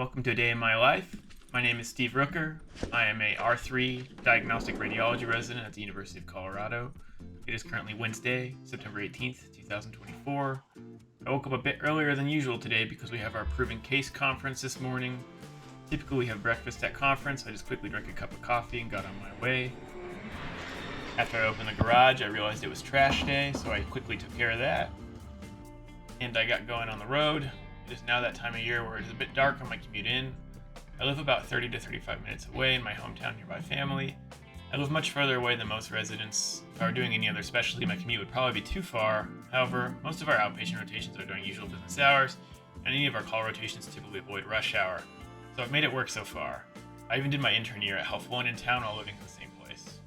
Welcome to A Day in My Life. My name is Steve Rooker. I am a R3 diagnostic radiology resident at the University of Colorado. It is currently Wednesday, September 18th, 2024. I woke up a bit earlier than usual today because we have our Proven Case conference this morning. Typically we have breakfast at conference. I just quickly drank a cup of coffee and got on my way. After I opened the garage, I realized it was trash day, so I quickly took care of that. And I got going on the road. It is now that time of year where it is a bit dark on my commute in. I live about 30 to 35 minutes away in my hometown near my family. I live much further away than most residents. If I were doing any other specialty, my commute would probably be too far. However, most of our outpatient rotations are during usual business hours, and any of our call rotations typically avoid rush hour. So I've made it work so far. I even did my intern year at Health One in town while living in the same place.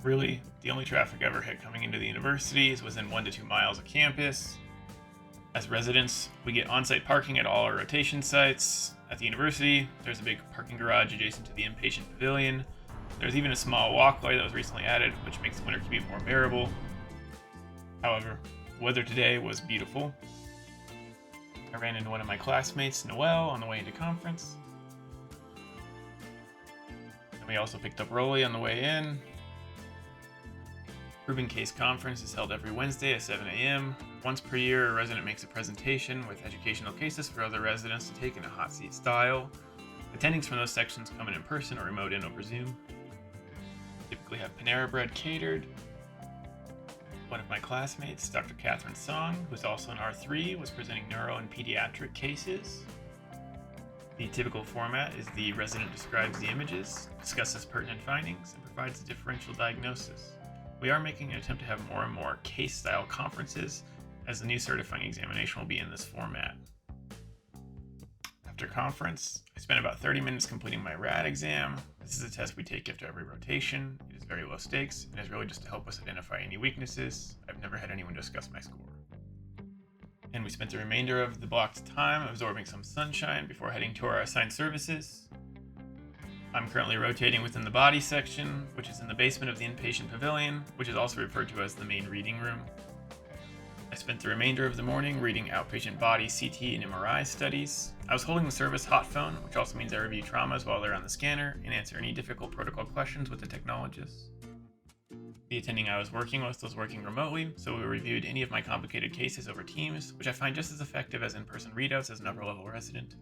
Really, the only traffic I ever hit coming into the university is within 1 to 2 miles of campus. As residents, we get on-site parking at all our rotation sites. At the university, there's a big parking garage adjacent to the inpatient pavilion. There's even a small walkway that was recently added, which makes the winter commute more bearable. However, the weather today was beautiful. I ran into one of my classmates, Noel, on the way into conference. And we also picked up Rolly on the way in. Proven Case Conference is held every Wednesday at 7 a.m. Once per year, a resident makes a presentation with educational cases for other residents to take in a hot seat style. Attendings from those sections come in person or remote in over Zoom. Typically have Panera Bread catered. One of my classmates, Dr. Catherine Song, who's also an R3, was presenting neuro and pediatric cases. The typical format is the resident describes the images, discusses pertinent findings, and provides a differential diagnosis. We are making an attempt to have more and more case-style conferences, as the new certifying examination will be in this format. After conference, I spent about 30 minutes completing my RAD exam. This is a test we take after every rotation. It is very low stakes, and is really just to help us identify any weaknesses. I've never had anyone discuss my score. And we spent the remainder of the blocked time absorbing some sunshine before heading to our assigned services. I'm currently rotating within the body section, which is in the basement of the inpatient pavilion, which is also referred to as the main reading room. I spent the remainder of the morning reading outpatient body, CT, and MRI studies. I was holding the service hot phone, which also means I review traumas while they're on the scanner and answer any difficult protocol questions with the technologists. The attending I was working with was working remotely, so we reviewed any of my complicated cases over Teams, which I find just as effective as in-person readouts as an upper-level resident.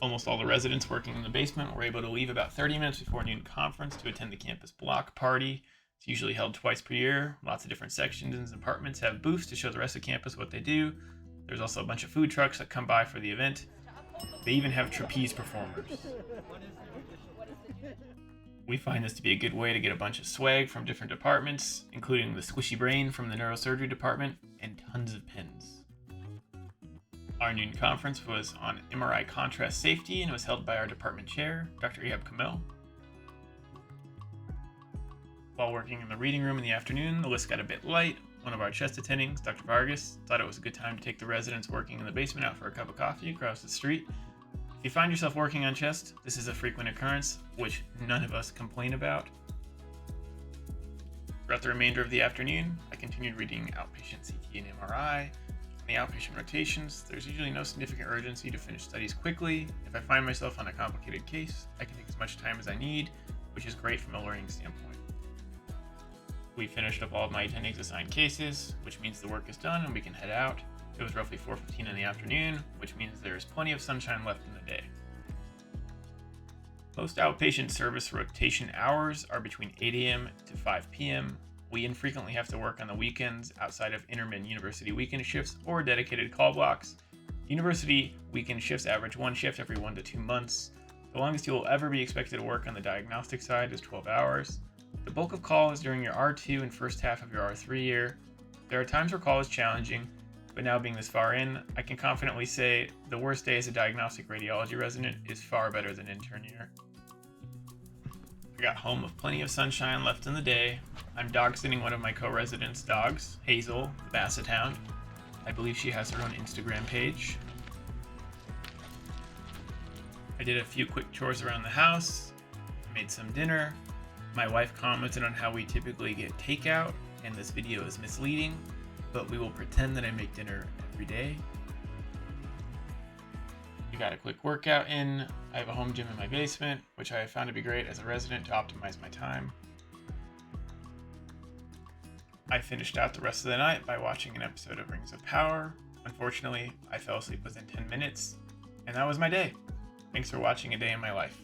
Almost all the residents working in the basement were able to leave about 30 minutes before noon conference to attend the campus block party. It's usually held twice per year. Lots of different sections and departments have booths to show the rest of campus what they do. There's also a bunch of food trucks that come by for the event. They even have trapeze performers. We find this to be a good way to get a bunch of swag from different departments, including the squishy brain from the neurosurgery department and tons of pens. Our noon conference was on MRI contrast safety and was held by our department chair, Dr. Ehab Kamel. While working in the reading room in the afternoon, the list got a bit light. One of our chest attendings, Dr. Vargas, thought it was a good time to take the residents working in the basement out for a cup of coffee across the street. If you find yourself working on chest, this is a frequent occurrence, which none of us complain about. Throughout the remainder of the afternoon, I continued reading outpatient CT and MRI. In the outpatient rotations, there's usually no significant urgency to finish studies quickly. If I find myself on a complicated case, I can take as much time as I need, which is great from a learning standpoint. We finished up all of my attendings assigned cases, which means the work is done and we can head out. It was roughly 4:15 in the afternoon, which means there is plenty of sunshine left in the day. Most outpatient service rotation hours are between 8 a.m. to 5 p.m. We infrequently have to work on the weekends outside of intermittent university weekend shifts or dedicated call blocks. University weekend shifts average one shift every 1 to 2 months. The longest you will ever be expected to work on the diagnostic side is 12 hours. The bulk of call is during your R2 and first half of your R3 year. There are times where call is challenging, but now being this far in, I can confidently say the worst day as a diagnostic radiology resident is far better than intern year. I got home with plenty of sunshine left in the day. I'm dog sitting one of my co-residents' dogs, Hazel, the Basset Hound. I believe she has her own Instagram page. I did a few quick chores around the house, made some dinner. My wife commented on how we typically get takeout, and this video is misleading, but we will pretend that I make dinner every day. We got got a quick workout in. I have a home gym in my basement, which I have found to be great as a resident to optimize my time. I finished out the rest of the night by watching an episode of Rings of Power. Unfortunately, I fell asleep within 10 minutes, and that was my day. Thanks for watching A Day in My Life.